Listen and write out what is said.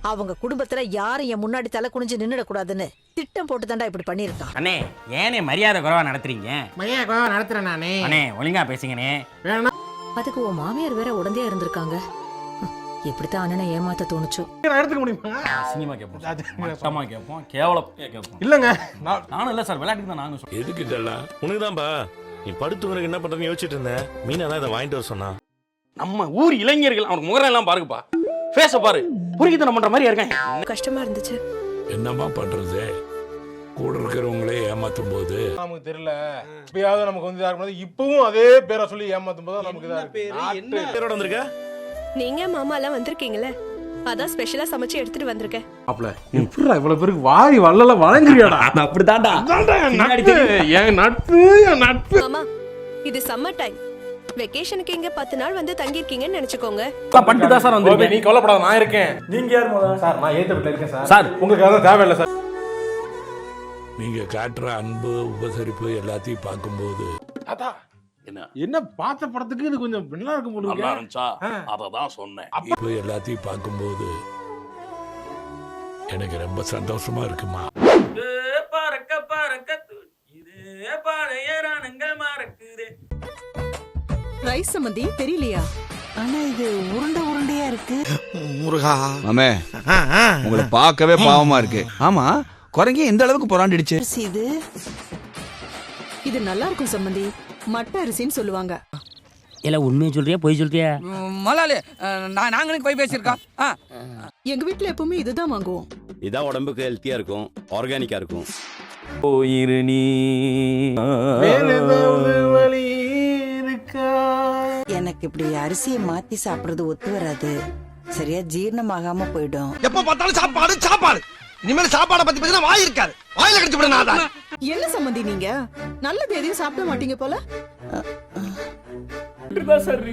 அவங்க குடும்பத்துல யாரும் என் முன்னாடி தலை குனிஞ்சு நின்னுட கூடாதுன்னு திட்டம் போட்டு தாண்டா இப்படி பண்ணிருக்கான். அண்ணே ஏனே மரியாதை குறைவா நடத்துறீங்க? மரியாதை குறைவா நடத்துறேன் நானே. அண்ணே ஒழுங்கா பேசுங்கண்ணே. வேணா அதுக்கு உன் மாமியார் வேற உடந்தையா இருந்திருக்காங்க. எப்படித்தான் அண்ணனை ஏமாத்த தோணுச்சோ. நான் எடுத்துக்க முடியுமா? சினிமா கேட்போம், மட்டமா கேட்போம், கேவலம் கேட்போம். இல்லங்க நானும் இல்ல சார், விளையாட்டுக்கு தான் நாங்க சொல்றோம். எதுக்கு இதெல்லாம்? உனக்குதான்பா. நீ படுத்துவனுக்கு என்ன பண்றேன்னு யோசிச்சுட்டு இருந்தேன். மீனா தான் இதை வாங்கிட்டு வர சொன்னா. நம்ம ஊர் இளைஞர்கள் அவர் முகரம் எல்லாம் பாருங்கப்பா, பேச பாரு, புரியுது பண்ற மாதிரி இருக்காங்க. கஷ்டமா இருந்துச்சு. என்னமா பண்றது? கூட இருக்கிறவங்களே ஏமாத்தும் போது நமக்கு தெரியல. இப்பயாவது நமக்கு வந்து யாருக்கு இப்பவும் அதே பேரை சொல்லி ஏமாத்தும் போது நமக்கு தான் இருக்கு. பேரோட வந்திருக்க? நீங்க மாமா எல்லாம் வந்திருக்கீங்களே, அதான் ஸ்பெஷலா சமைச்சு எடுத்துட்டு வந்திருக்கேன். அப்பல எப்படிடா இவ்வளவு பேருக்கு வாரி வள்ளல வழங்குறியாடா? அப்படிதான்டா என் நட்பு. மாமா, இது சம்மர் டைம். வெகேஷனுக்கு இங்க 10 நாள் வந்து தங்கி இருக்கீங்கன்னு நினைச்சுக்கோங்க. பண்ணிட்டு தான் சார் வந்து. நீ கவலைப்படாத, நான் இருக்கேன். நீங்க யார் முதல்ல? சார் நான் ஏத்த விட்டு இருக்கேன் சார். சார் உங்களுக்கு அதான் தேவையில்லை சார். நீங்க காட்டுற அன்பு உபசரிப்பு எல்லாத்தையும் பார்க்கும்போது தாத்தா என்ன பார்த்த படத்துக்கு இது கொஞ்சம் நல்லா இருக்கும் போல நல்லா இருக்கு. இருந்துச்சா? அததான் சொன்னேன். இப்போ எல்லாத்தையும் பார்க்கும்போது எனக்கு ரொம்ப சந்தோஷமா இருக்குமா. பறக்க பறக்க இது பழைய ரணங்கள் மறக்குதே. ரைஸ் சம்பந்தி தெரியலையா? ஆனா இது உருண்டை உருண்டையா இருக்கு. முருகா ஆமே, உங்களை பார்க்கவே பாவமா இருக்கு. ஆமா, குரங்கே எந்த அளவுக்கு பொறாண்டிடுச்சு. இது இது நல்லா இருக்கும் சம்பந்தி. மட்ட அரிசின்னு சொல்லுவாங்க. இல்ல உண்மையை சொல்றியா பொய் சொல்றியா? மலாலே நாங்களுக்கு போய் பேசியிருக்கோம். எங்க வீட்டுல எப்பவுமே இதுதான் வாங்குவோம். இதான் உடம்புக்கு ஹெல்த்தியா இருக்கும், ஆர்கானிக்கா இருக்கும். போயிரு நீ வேற ஏதாவது வழி இருக்கா? எனக்கு இப்படி அரிசியை மாத்தி சாப்பிடுறது ஒத்து வராது. சரியா ஜீரணமாகாம போயிடும். எப்ப பார்த்தாலும் சாப்பாடு சாப்பாடு. இனிமேல் சாப்பாடை பத்தி பேசினா வாய் இருக்காது. வாயில கடிச்சு விட நான். என்ன சம்பந்தி நீங்க நல்லது எதையும் சாப்பிட மாட்டீங்க போல. சார்